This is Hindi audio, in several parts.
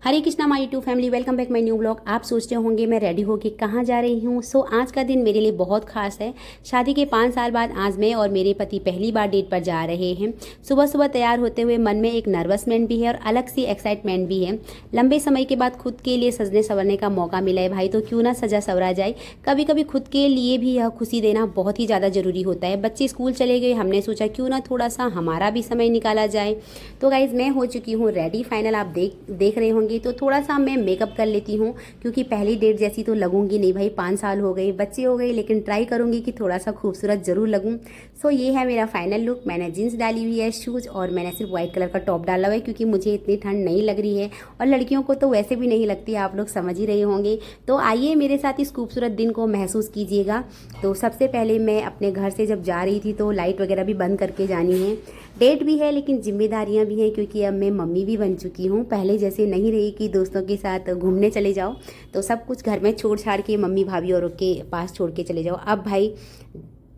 Hare Krishna my YouTube family, welcome back my new blog. आप सोचते होंगे मैं रेडी होके कहाँ जा रही हूँ। आज का दिन मेरे लिए बहुत खास है। शादी के 5 साल बाद आज मैं और मेरे पति पहली बार डेट पर जा रहे हैं। सुबह सुबह तैयार होते हुए मन में एक नर्वसमेंट भी है और अलग सी एक्साइटमेंट भी है। लंबे समय के बाद खुद के लिए सजने संवरने का मौका मिला है भाई, तो क्यों ना सजा संवरा जाए। कभी कभी खुद के लिए भी यह खुशी देना बहुत ही ज़्यादा ज़रूरी होता है। बच्चे स्कूल चले गए, हमने सोचा क्यों ना थोड़ा सा हमारा भी समय निकाला जाए। तो गाइज़ मैं हो चुकी हूँ रेडी फाइनल, आप देख रहे होंगे। तो थोड़ा सा मैं मेकअप कर लेती हूँ क्योंकि पहली डेट जैसी तो लगूंगी नहीं भाई। 5 साल हो गए, बच्चे हो गए, लेकिन ट्राई करूंगी कि थोड़ा सा खूबसूरत जरूर लगूं। ये है मेरा फाइनल लुक। मैंने जीन्स डाली हुई है, शूज़, और मैंने सिर्फ व्हाइट कलर का टॉप डाला हुआ है क्योंकि मुझे इतनी ठंड नहीं लग रही है और लड़कियों को तो वैसे भी नहीं लगती, आप लोग समझ ही रहे होंगे। तो आइए मेरे साथ इस खूबसूरत दिन को महसूस कीजिएगा। तो सबसे पहले मैं अपने घर से जब जा रही थी तो लाइट वगैरह भी बंद करके जानी है। डेट भी है लेकिन जिम्मेदारियां भी हैं क्योंकि अब मैं मम्मी भी बन चुकी हूँ। पहले जैसे नहीं रही कि दोस्तों के साथ घूमने चले जाओ, तो सब कुछ घर में छोड़ छाड़ के मम्मी भाभी औरों के पास छोड़ के चले जाओ। अब भाई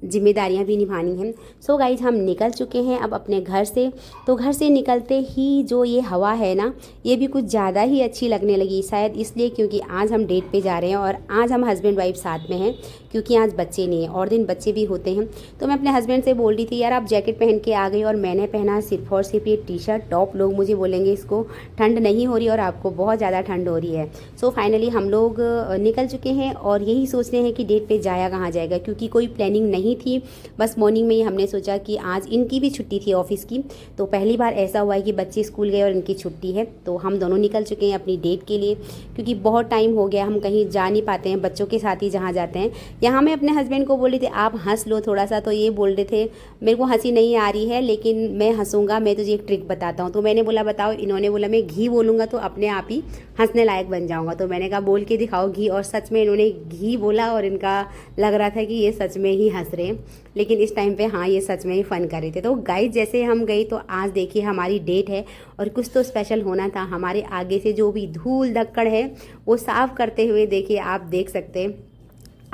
जिम्मेदारियां भी निभानी हैं। गाइज हम निकल चुके हैं अब अपने घर से। तो घर से निकलते ही जो ये हवा है ना, ये भी कुछ ज़्यादा ही अच्छी लगने लगी। शायद इसलिए क्योंकि आज हम डेट पे जा रहे हैं और आज हम हस्बैंड वाइफ साथ में हैं क्योंकि आज बच्चे नहीं हैं, और दिन बच्चे भी होते हैं। तो मैं अपने हस्बैंड से बोल रही थी यार आप जैकेट पहन के आ गई और मैंने पहना सिर्फ और सिर्फ ये टी शर्ट टॉप। लोग मुझे बोलेंगे इसको ठंड नहीं हो रही और आपको बहुत ज़्यादा ठंड हो रही है। फाइनली हम लोग निकल चुके हैं और यही सोच रहे हैं कि डेट पे जाया कहाँ जाएगा क्योंकि कोई प्लानिंग नहीं थी। बस मॉर्निंग में ही हमने सोचा कि आज इनकी भी छुट्टी थी ऑफिस की, तो पहली बार ऐसा हुआ है कि बच्चे स्कूल गए और इनकी छुट्टी है। तो हम दोनों निकल चुके हैं अपनी डेट के लिए क्योंकि बहुत टाइम हो गया, हम कहीं जा नहीं पाते हैं, बच्चों के साथ ही जहाँ जाते हैं। यहाँ मैं अपने हस्बैंड को बोली थी आप हंस लो थोड़ा सा, तो ये बोल रहे थे मेरे को हंसी नहीं आ रही है लेकिन मैं हंसूंगा, मैं तुझे एक ट्रिक बताता हूँ। तो मैंने बोला बताओ। इन्होंने बोला मैं घी बोलूँगा तो अपने आप ही हंसने लायक बन जाऊँगा। तो मैंने कहा बोल के दिखाओ घी, और सच में इन्होंने घी बोला और इनका लग रहा था कि ये सच में ही हंस रहे हैं, लेकिन इस टाइम पे हाँ ये सच में ही फ़न कर रहे थे। तो गाइस जैसे हम गई तो आज देखिए हमारी डेट है और कुछ तो स्पेशल होना था। हमारे आगे से जो भी धूल धक्कड़ है वो साफ़ करते हुए देखिए आप देख सकते हैं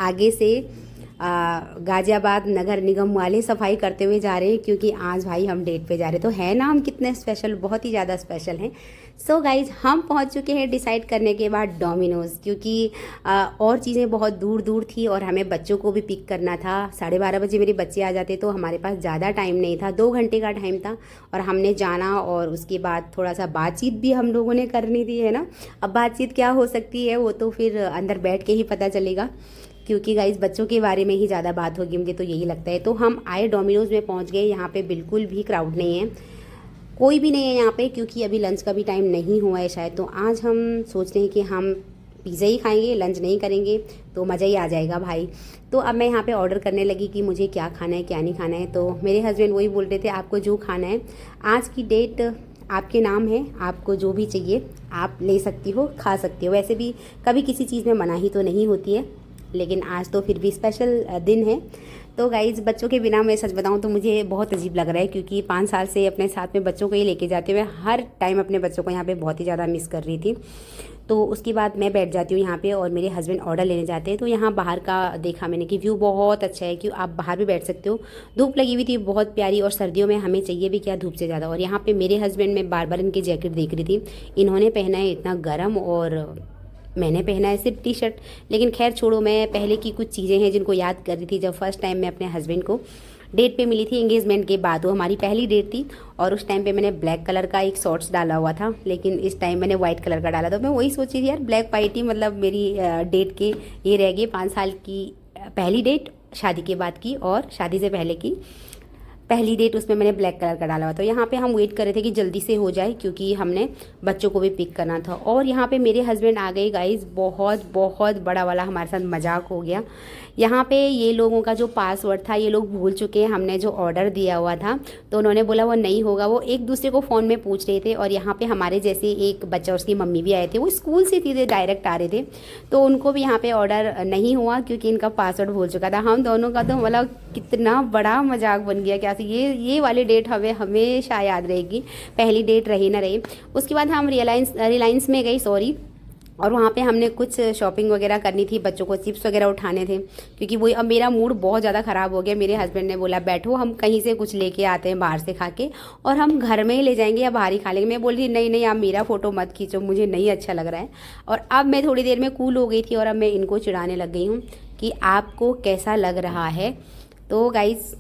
आगे से गाजियाबाद नगर निगम वाले सफाई करते हुए जा रहे हैं क्योंकि आज भाई हम डेट पे जा रहे हैं। तो है ना हम कितने स्पेशल, बहुत ही ज़्यादा स्पेशल हैं। गाइज हम पहुंच चुके हैं डिसाइड करने के बाद डोमिनोज़, क्योंकि और चीज़ें बहुत दूर दूर थी और हमें बच्चों को भी पिक करना था। 12:30 बजे मेरे बच्चे आ जाते तो हमारे पास ज़्यादा टाइम नहीं था, 2 घंटे का टाइम था और हमने जाना और उसके बाद थोड़ा सा बातचीत भी हम लोगों ने करनी थी, है ना। अब बातचीत क्या हो सकती है वो तो फिर अंदर बैठ के ही पता चलेगा क्योंकि गाइस बच्चों के बारे में ही ज़्यादा बात होगी, मुझे तो यही लगता है। तो हम आए डोमिनोज़ में पहुंच गए। यहाँ पे बिल्कुल भी क्राउड नहीं है, कोई भी नहीं है यहाँ पे क्योंकि अभी लंच का भी टाइम नहीं हुआ है शायद। तो आज हम सोच रहे हैं कि हम पिज़्ज़ा ही खाएंगे, लंच नहीं करेंगे तो मज़ा ही आ जाएगा भाई। तो अब मैं यहाँ पे ऑर्डर करने लगी कि मुझे क्या खाना है क्या नहीं खाना है। तो मेरे हस्बैंड वही बोल रहे थे आपको जो खाना है, आज की डेट आपके नाम है, आपको जो भी चाहिए आप ले सकती हो, खा सकती हो। वैसे भी कभी किसी चीज़ में मनाही तो नहीं होती है, लेकिन आज तो फिर भी स्पेशल दिन है। तो गाइज़ बच्चों के बिना मैं सच बताऊं तो मुझे बहुत अजीब लग रहा है क्योंकि 5 साल से अपने साथ में बच्चों को ही लेके जाते हुए हर टाइम अपने बच्चों को यहाँ पे बहुत ही ज़्यादा मिस कर रही थी। तो उसके बाद मैं बैठ जाती हूँ यहाँ पे और मेरे हस्बैंड ऑर्डर लेने जाते हैं। तो यहाँ बाहर का देखा मैंने कि व्यू बहुत अच्छा है कि आप बाहर भी बैठ सकते हो। धूप लगी हुई थी बहुत प्यारी, और सर्दियों में हमें चाहिए भी क्या धूप से ज़्यादा। और यहाँ पे मेरे हस्बैंड, मैं बार बार इनकी जैकेट देख रही थी, इन्होंने पहना है इतना गर्म और मैंने पहना है सिर्फ टी शर्ट। लेकिन खैर छोड़ो, मैं पहले की कुछ चीज़ें हैं जिनको याद कर रही थी। जब फर्स्ट टाइम मैं अपने हस्बैंड को डेट पे मिली थी एंगेजमेंट के बाद, वो हमारी पहली डेट थी और उस टाइम पे मैंने ब्लैक कलर का एक शॉर्ट्स डाला हुआ था, लेकिन इस टाइम मैंने वाइट कलर का डाला। तो मैं वही सोची थी यार ब्लैक वाइट ही मतलब मेरी डेट के ये रह गई 5 साल की पहली डेट शादी के बाद की और शादी से पहले की पहली डेट, उसमें मैंने ब्लैक कलर का डाला हुआ। तो यहाँ पे हम वेट कर रहे थे कि जल्दी से हो जाए क्योंकि हमने बच्चों को भी पिक करना था। और यहाँ पे मेरे हस्बैंड आ गए गाइस, बहुत बहुत बड़ा वाला हमारे साथ मजाक हो गया। यहाँ पे ये लोगों का जो पासवर्ड था ये लोग भूल चुके हैं, हमने जो ऑर्डर दिया हुआ था तो उन्होंने बोला वो नहीं होगा। वो एक दूसरे को फ़ोन में पूछ रहे थे और यहाँ पे हमारे जैसे एक बच्चा उसकी मम्मी भी आए थे, वो स्कूल से सीधे डायरेक्ट आ रहे थे, तो उनको भी यहाँ पे ऑर्डर नहीं हुआ क्योंकि इनका पासवर्ड भूल चुका था। हम दोनों का तो मतलब कितना बड़ा मजाक बन गया क्या। ये वाली डेट हमें हमेशा याद रहेगी, पहली डेट रही ना रही। उसके बाद हम रिलायंस में गई, सॉरी और वहाँ पे हमने कुछ शॉपिंग वगैरह करनी थी, बच्चों को चिप्स वगैरह उठाने थे, क्योंकि वही अब मेरा मूड बहुत ज़्यादा ख़राब हो गया। मेरे हस्बैंड ने बोला बैठो हम कहीं से कुछ लेके आते हैं बाहर से खा के, और हम घर में ही ले जाएंगे या बाहर ही खा लेंगे। मैं बोल रही नहीं नहीं, आप मेरा फ़ोटो मत खींचो, मुझे नहीं अच्छा लग रहा है। और अब मैं थोड़ी देर में कूल हो गई थी और अब मैं इनको चिढ़ाने लग गई हूँ कि आपको कैसा लग रहा है। तो गाइज़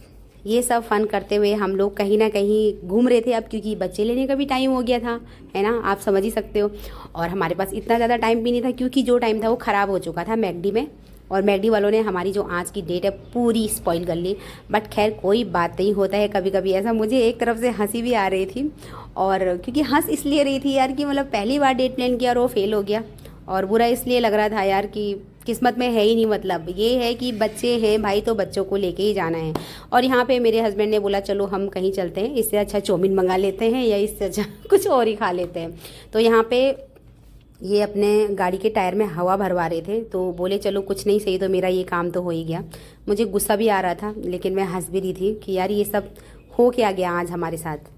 ये सब फ़न करते हुए हम लोग कहीं ना कहीं घूम रहे थे अब, क्योंकि बच्चे लेने का भी टाइम हो गया था, है ना, आप समझ ही सकते हो। और हमारे पास इतना ज़्यादा टाइम भी नहीं था, क्योंकि जो टाइम था वो ख़राब हो चुका था मैकडी में, और मैकडी वालों ने हमारी जो आज की डेट है पूरी स्पॉइल कर ली। बट खैर कोई बात नहीं, होता है कभी कभी ऐसा। मुझे एक तरफ से हंसी भी आ रही थी, और क्योंकि हंस इसलिए रही थी यार कि मतलब पहली बार डेट प्लान किया और वो फेल हो गया, और बुरा इसलिए लग रहा था यार कि किस्मत में है ही नहीं। मतलब ये है कि बच्चे हैं भाई, तो बच्चों को लेके ही जाना है। और यहाँ पे मेरे हस्बैंड ने बोला चलो हम कहीं चलते हैं, इससे अच्छा चाउमीन मंगा लेते हैं या इससे अच्छा कुछ और ही खा लेते हैं। तो यहाँ पे ये अपने गाड़ी के टायर में हवा भरवा रहे थे, तो बोले चलो कुछ नहीं सही तो मेरा ये काम तो हो ही गया। मुझे गुस्सा भी आ रहा था, लेकिन मैं हंस भी रही थी कि यार ये सब हो क्या गया आज हमारे साथ।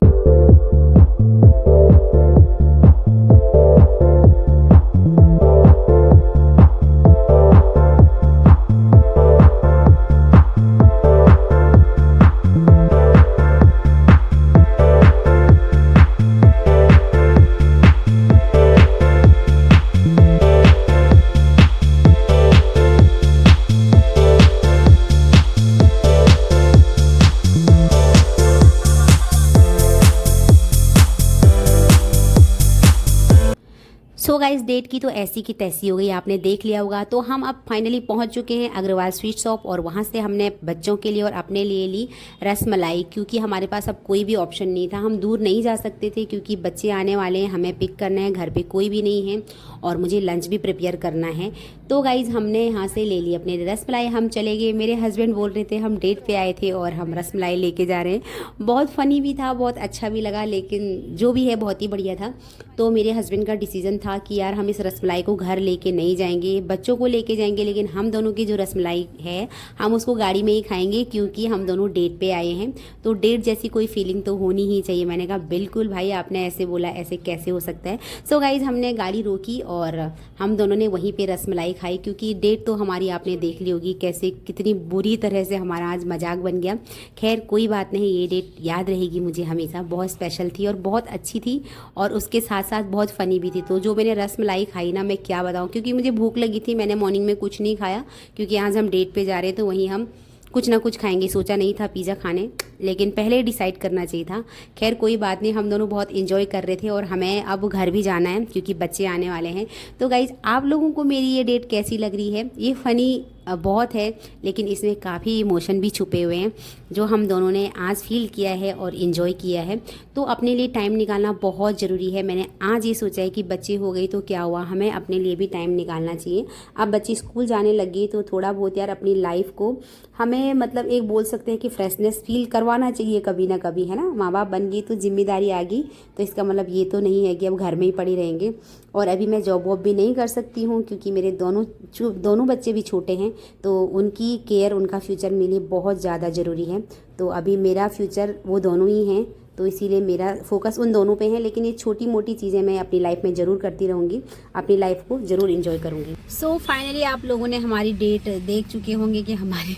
सो गाइस डेट की तो ऐसी की तैसी हो गई, आपने देख लिया होगा। तो हम अब फाइनली पहुंच चुके हैं अग्रवाल स्वीट शॉप, और वहां से हमने बच्चों के लिए और अपने लिए ली रसमलाई, क्योंकि हमारे पास अब कोई भी ऑप्शन नहीं था। हम दूर नहीं जा सकते थे क्योंकि बच्चे आने वाले हैं, हमें पिक करना है, घर पे कोई भी नहीं है और मुझे लंच भी प्रिपेयर करना है। तो गाइज हमने यहाँ से ले ली अपने रसमलाई, हम चले गए। मेरे हस्बैंड बोल रहे थे हम डेट पे आए थे और हम रसमलाई लेके जा रहे हैं। बहुत फ़नी भी था, बहुत अच्छा भी लगा, लेकिन जो भी है बहुत ही बढ़िया था। तो मेरे हस्बैंड का डिसीजन था कि यार हम इस रसमलाई को घर लेके नहीं जाएंगे, बच्चों को लेके जाएंगे, लेकिन हम दोनों की जो रसमलाई है हम उसको गाड़ी में ही खाएंगे, क्योंकि हम दोनों डेट पे आए हैं तो डेट जैसी कोई फीलिंग तो होनी ही चाहिए। मैंने कहा बिल्कुल भाई, आपने ऐसे बोला, ऐसे कैसे हो सकता है। सो गाइज हमने गाड़ी रोकी और हम दोनों ने वहीं पे रसमलाई खाई, क्योंकि डेट तो हमारी आपने देख ली होगी कैसे कितनी बुरी तरह से हमारा आज मजाक बन गया। खैर कोई बात नहीं, ये डेट याद रहेगी मुझे हमेशा, बहुत स्पेशल थी और बहुत अच्छी थी, और उसके साथ साथ बहुत फ़नी भी थी। तो जो मैंने रसमलाई खाई ना, मैं क्या बताऊँ, क्योंकि मुझे भूख लगी थी, मैंने मॉर्निंग में कुछ नहीं खाया, क्योंकि आज हम डेट पे जा रहे थे, वहीं हम कुछ ना कुछ खाएंगे। सोचा नहीं था पिज़्ज़ा खाने, लेकिन पहले डिसाइड करना चाहिए था। खैर कोई बात नहीं, हम दोनों बहुत इन्जॉय कर रहे थे और हमें अब घर भी जाना है क्योंकि बच्चे आने वाले हैं। तो गाइज़ आप लोगों को मेरी ये डेट कैसी लग रही है? ये फ़नी बहुत है, लेकिन इसमें काफ़ी इमोशन भी छुपे हुए हैं जो हम दोनों ने आज फील किया है और इन्जॉय किया है। तो अपने लिए टाइम निकालना बहुत ज़रूरी है। मैंने आज ये सोचा है कि बच्चे हो गई तो क्या हुआ, हमें अपने लिए भी टाइम निकालना चाहिए। अब बच्चे स्कूल जाने लगी तो थोड़ा बहुत यार अपनी लाइफ को हमें मतलब एक बोल सकते हैं कि फ्रेशनेस फील करवाना चाहिए कभी ना कभी, है ना। माँ बाप बन गई तो जिम्मेदारी आ गई, तो इसका मतलब ये तो नहीं है कि अब घर में ही पड़ी रहेंगे। और अभी मैं जॉब वॉब भी नहीं कर सकती हूँ क्योंकि मेरे दोनों बच्चे भी छोटे हैं, तो उनकी केयर, उनका फ्यूचर मेरे लिए बहुत ज़्यादा ज़रूरी है। तो अभी मेरा फ्यूचर वो दोनों ही हैं, तो इसीलिए मेरा फोकस उन दोनों पे है। लेकिन ये छोटी मोटी चीज़ें मैं अपनी लाइफ में ज़रूर करती रहूँगी, अपनी लाइफ को ज़रूर इंजॉय करूँगी। सो फाइनली आप लोगों ने हमारी डेट देख चुके होंगे कि हमारी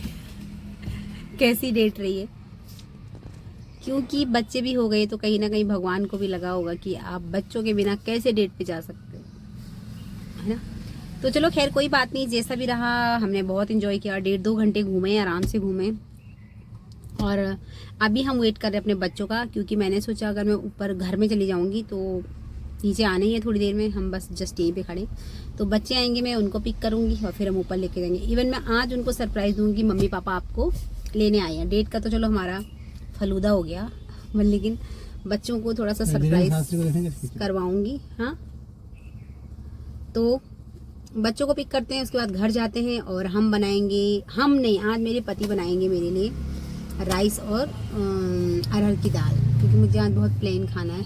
कैसी डेट रही है, क्योंकि बच्चे भी हो गए तो कहीं ना कहीं भगवान को भी लगा होगा कि आप बच्चों के बिना कैसे डेट पे जा सकते हो, है ना। तो चलो खैर कोई बात नहीं, जैसा भी रहा हमने बहुत इन्जॉय किया, 1.5-2 घंटे घूमे, आराम से घूमे। और अभी हम वेट कर रहे हैं अपने बच्चों का, क्योंकि मैंने सोचा अगर मैं ऊपर घर में चली जाऊंगी तो नीचे आना ही है थोड़ी देर में, हम बस जस्ट यहीं पे खड़े। तो बच्चे आएंगे, मैं उनको पिक करूंगी और फिर हम ऊपर लेके जाएंगे। इवन मैं आज उनको सरप्राइज़ दूंगी, मम्मी पापा आपको लेने आए हैं। डेट का तो चलो हमारा फलूदा हो गया, लेकिन बच्चों को थोड़ा सा सरप्राइज करवाऊंगी। हाँ, तो बच्चों को पिक करते हैं, उसके बाद घर जाते हैं और हम बनाएंगे, हम नहीं, आज मेरे पति बनाएंगे मेरे लिए राइस और अरहर की दाल, क्योंकि मुझे आज बहुत प्लेन खाना है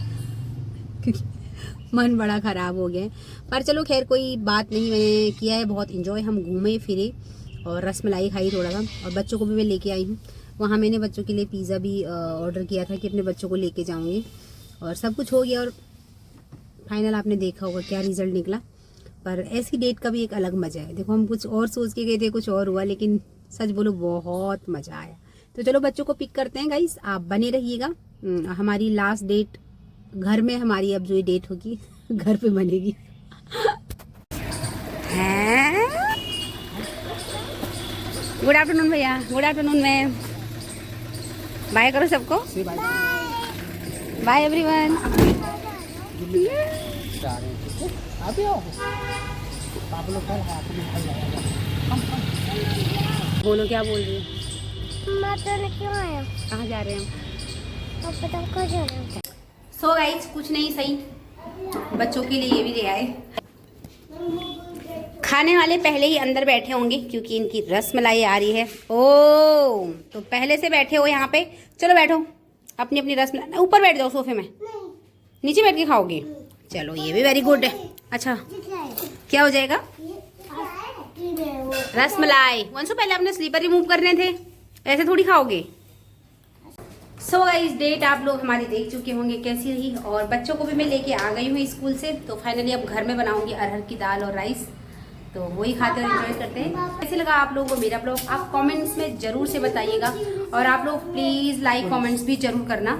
क्योंकि मन बड़ा ख़राब हो गया है। पर चलो खैर कोई बात नहीं, मैंने किया है बहुत इन्जॉय, हम घूमे फिरे और रसमलाई खाई थोड़ा सा, और बच्चों को भी मैं लेके आई हूँ। वहाँ मैंने बच्चों के लिए पिज़्ज़ा भी ऑर्डर किया था कि अपने बच्चों को लेके जाऊँगी, और सब कुछ हो गया और फाइनल आपने देखा होगा क्या रिज़ल्ट निकला। पर ऐसी डेट का भी एक अलग मज़ा है। देखो हम कुछ और सोच के गए थे, कुछ और हुआ, लेकिन सच बोलो बहुत मज़ा आया। तो चलो बच्चों को पिक करते हैं गाइस, आप बने रहिएगा। हमारी लास्ट डेट घर में, हमारी अब जो ये डेट होगी घर पे बनेगी। गुड आफ्टरनून भैया, गुड आफ्टरनून मैम। बाय करो सबको, बाय एवरीवन। बोलो क्या बोल रही हो? क्यों आया? कहाँ जा रहे हैं हम? पता कहाँ जा रहे हैं? सो गाइस कुछ नहीं, सही बच्चों के लिए ये भी ले आए। खाने वाले पहले ही अंदर बैठे होंगे क्योंकि इनकी रसमलाई आ रही है। ओ तो पहले से बैठे हो यहाँ पे, चलो बैठो अपनी अपनी रसमलाई। ऊपर बैठ जाओ सोफे में, नीचे बैठ के खाओगे? चलो ये भी वेरी गुड है। अच्छा क्या हो जाएगा? रसमलाई। वंशु पहले अपने स्लीपर रिमूव करने थे, ऐसे थोड़ी खाओगे। सो गाइस डेट आप लोग हमारी देख चुके होंगे कैसी रही, और बच्चों को भी मैं लेके आ गई हूँ स्कूल से। तो फाइनली अब घर में बनाऊंगी अरहर की दाल और राइस, तो वही खाते और एंजॉय करते हैं। कैसे लगा आप लोगों को मेरा ब्लॉग, आप कमेंट्स में जरूर से बताइएगा, और आप लोग प्लीज़ लाइक कमेंट्स भी जरूर करना।